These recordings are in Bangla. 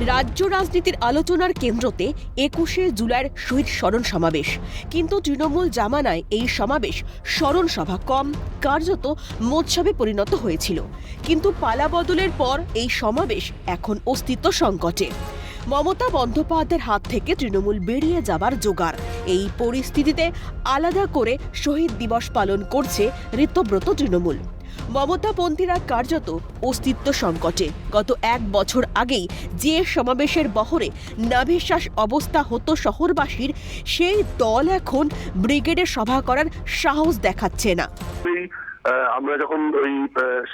রাজ্য রাজনীতির আলোচনার কেন্দ্রতে ২১শে জুলাইয়ের শহীদ স্মরণ সমাবেশ। কিন্তু তৃণমূল জামানায় এই সমাবেশ স্মরণ সভা কম, কার্যত মোৎসবে পরিণত হয়েছিল। কিন্তু পালা বদলের পর এই সমাবেশ এখন অস্তিত্ব সংকটে। মমতা বন্দ্যোপাধ্যায়ের হাত থেকে তৃণমূল বেরিয়ে যাবার জোগাড়। এই পরিস্থিতিতে আলাদা করে শহীদ দিবস পালন করছে ঋতব্রত তৃণমূল। মমতাপন্থীরা কার্যত অস্তিত্ব সংকটে। গত ১ বছর আগেই যে সমাবেশের বহরে নাভিশ্বাস অবস্থা হতো শহরবাসীর, সেই দল এখন ব্রিগেডের সভা করার সাহস দেখাচ্ছে না। আমরা যখন ওই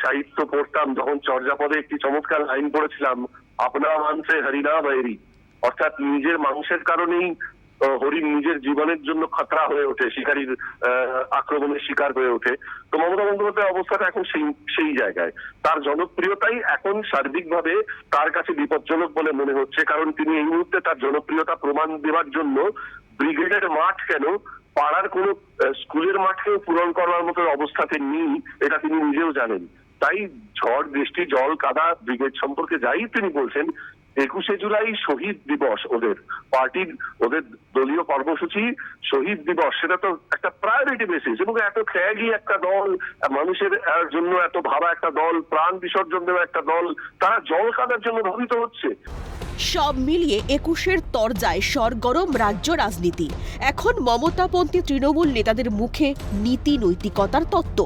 সাহিত্য পড়তাম, যখন চর্যাপদে একটি চমৎকার লাইন পড়েছিলাম, আপনা মানসে হরিনা বৈরি, অর্থাৎ নিজের মানুষের কারণেই হরিণ নিজের জীবনের জন্য খতরা হয়ে ওঠে, শিকারীর আক্রমণের শিকার হয়ে ওঠে। তো মমতা বন্দ্যোপাধ্যায়ের অবস্থাটা এখন সেই জায়গায়। তার জনপ্রিয়তাই এখন সার্বিকভাবে তার কাছে বিপজ্জনক বলে মনে হচ্ছে, কারণ তিনি এই মুহূর্তে তার জনপ্রিয়তা প্রমাণ দেওয়ার জন্য ব্রিগেডের মাঠ কেন, পাড়ার কোনো স্কুলের মাঠকেও পূরণ করার মতো অবস্থাতে নেই, এটা তিনি নিজেও জানেন। তাই ঝড় বৃষ্টি জল কাদা ব্রিগেড সম্পর্কে যাই তিনি বলছেন, ২১শে জুলাই শহীদ দিবস, ওদের পার্টির ওদের দলীয় কর্মসূচি শহীদ দিবস, সেটা তো একটা প্রায়োরিটি বেসিস। এবং এত ত্যাগী একটা দল, মানুষের জন্য এত ভাবা একটা দল, প্রাণ বিসর্জন দেওয়া একটা দল, তারা জল কাদার জন্য ধাবিত হচ্ছে। সব মিলিয়ে ২১শে তরজায় সরগরম রাজ্য রাজনীতি। এখন মমতাপন্থী তৃণমূল নেতাদের মুখে নীতি নৈতিকতার তত্ত্ব।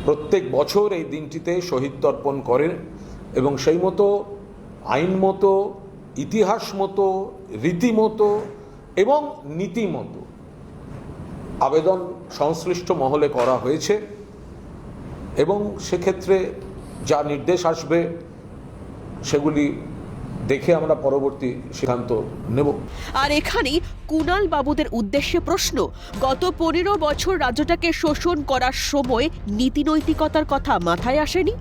প্রত্যেক বছর এই দিনটিতে শহীদ তর্পণ করেন এবং সেই মতো আইন মতো, ইতিহাস মতো, রীতিমতো এবং নীতিমতো আবেদন সংশ্লিষ্ট মহলে করা হয়েছে এবং সেক্ষেত্রে যা নির্দেশ আসবে সেগুলি দেখে আমরা পরবর্তী সিদ্ধান্ত নেব। আর এখানেই কুণাল বাবুদের উদ্দেশ্যে প্রশ্ন, গত ১৫ বছর রাজ্যটাকে শোষণ করার সময় নীতি নৈতিকতার কথা মাথায় আসেনি?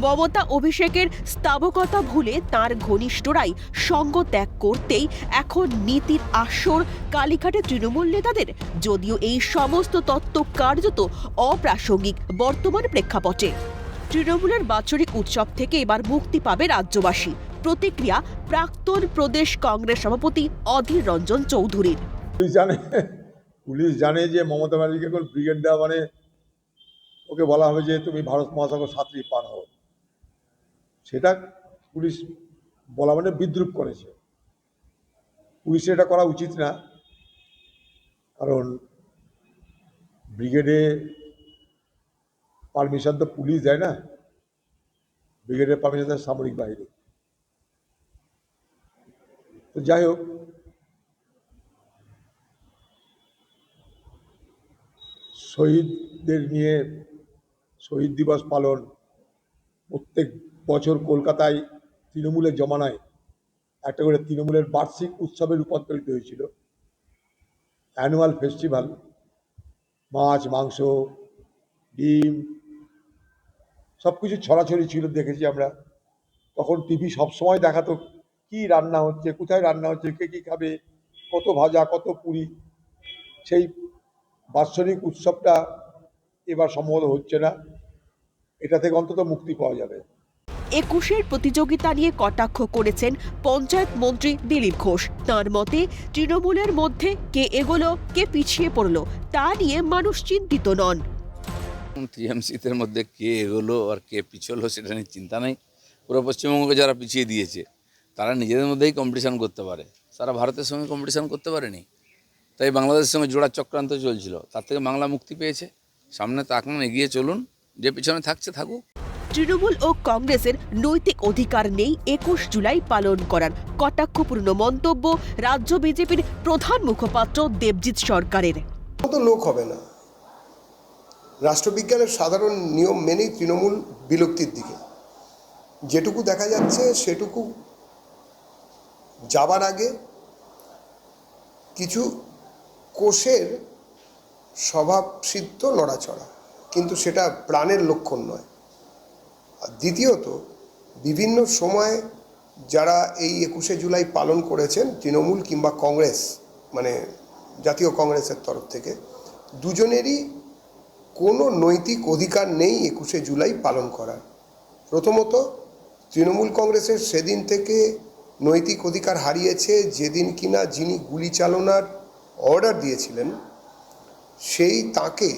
মমতা অভিষেকের স্তাবকতা ভুলে তার ঘনিষ্ঠরাই সঙ্গ ত্যাগ করতেই এখন নীতির আসর কালীঘাটে তৃণমূল নেতাদের। যদিও এই সমস্ত তত্ত্ব কার্যত অপ্রাসঙ্গিক বর্তমান প্রেক্ষাপটে। তৃণমূলের বাৎসরিক উৎসব থেকে এবার মুক্তি পাবে রাজ্যবাসী। প্রতিক্রিয়া প্রাক্তন প্রদেশ কংগ্রেস সভাপতি অধীর রঞ্জন চৌধুরীর। পুলিশ জানে যে মমতা ব্যানার্জিকে এখন ব্রিগেড দেওয়া মানে ওকে বলা হবে যে তুমি ভারত মহাসাগর সাঁতরি পার হও, সেটা পুলিশ বলা মানে বিদ্রুপ করেছে। পুলিশের এটা করা উচিত না, কারণ ব্রিগেডে পারমিশন তো পুলিশ দেয় না, ব্রিগেডের পারমিশন দেয় সামরিক বাহিনী। তো যাই হোক, শহীদদের নিয়ে শহীদ দিবস পালন প্রত্যেক বছর কলকাতায় তৃণমূলের জমানায় একটা করে তৃণমূলের বার্ষিক উৎসবে রূপান্তরিত হয়েছিল। অ্যানুয়াল ফেস্টিভ্যাল, মাছ মাংস ডিম সব কিছু ছড়াছড়ি ছিল, দেখেছি আমরা। তখন টিভি সবসময় দেখাতো কি রান্না হচ্ছে, কোথায় রান্না হচ্ছে, কে কী খাবে, কত ভাজা কত পুরি। সেই বাৎসরিক উৎসবটা এবার সম্ভবত হচ্ছে না, এটা থেকে অন্তত মুক্তি পাওয়া যাবে। ২১শে প্রতিযোগিতা নিয়ে কটাক্ষ করেছেন পঞ্চায়েত মন্ত্রী দিলীপ ঘোষ। তাঁর মতে তৃণমূলের মধ্যে কে এগোলো কে পিছিয়ে পড়লো তা নিয়ে মানুষ চিন্তিত নন। টিএমসিতে মধ্যে কে এগোলো আর কে পিছলো সেটা নিয়ে চিন্তা নেই। পুরো পশ্চিমবঙ্গকে যারা পিছিয়ে দিয়েছে তারা নিজেদের মধ্যেই কম্পিটিশান করতে পারে, সারা ভারতের সঙ্গে কম্পিটিশান করতে পারেনি। তাই বাংলাদেশের সঙ্গে জোড়ার চক্রান্ত চলছিল, তার থেকে বাংলা মুক্তি পেয়েছে। সামনে তাকান, এগিয়ে চলুন, যে পিছনে থাকছে থাকুক। তৃণমূল ও কংগ্রেসের নৈতিক অধিকার নেই ২১ জুলাই পালন করার কটাক্ষপূর্ণ মন্তব্য রাজ্য বিজেপির প্রধান মুখপাত্র দেবজিৎ সরকারের। তো লোক হবে না, রাষ্ট্রবিজ্ঞানের সাধারণ নিয়ম মেনেই তৃণমূল বিলুপ্তির দিকে। যেটুকু দেখা যাচ্ছে সেটুকু যাবার আগে কিছু কোষের স্বভাবসিদ্ধ নড়াচড়া, কিন্তু সেটা প্রাণের লক্ষণ নয়। আর দ্বিতীয়ত, বিভিন্ন সময় যারা এই ২১শে জুলাই পালন করেছেন, তৃণমূল কিংবা কংগ্রেস, মানে জাতীয় কংগ্রেসের তরফ থেকে, দুজনেরই কোনো নৈতিক অধিকার নেই ২১শে জুলাই পালন করার। প্রথমত, তৃণমূল কংগ্রেসের সেদিন থেকে নৈতিক অধিকার হারিয়েছে যেদিন কিনা যিনি গুলি চালনার অর্ডার দিয়েছিলেন সেই তাকে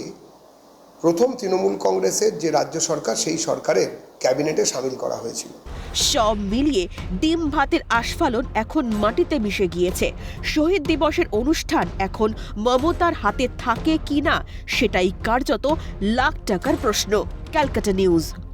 প্রথম তৃণমূল কংগ্রেসের যে রাজ্য সরকার সেই সরকারের ক্যাবিনেটে সামিল করা হয়েছিল। সব মিলিয়ে ডিম ভাতের আস্ফালন এখন মাটিতে মিশে গিয়েছে। শহীদ দিবসের অনুষ্ঠান এখন মমতার হাতে থাকে কিনা সেটাই কার্যত লাখ টাকার প্রশ্ন। ক্যালকাটা নিউজ।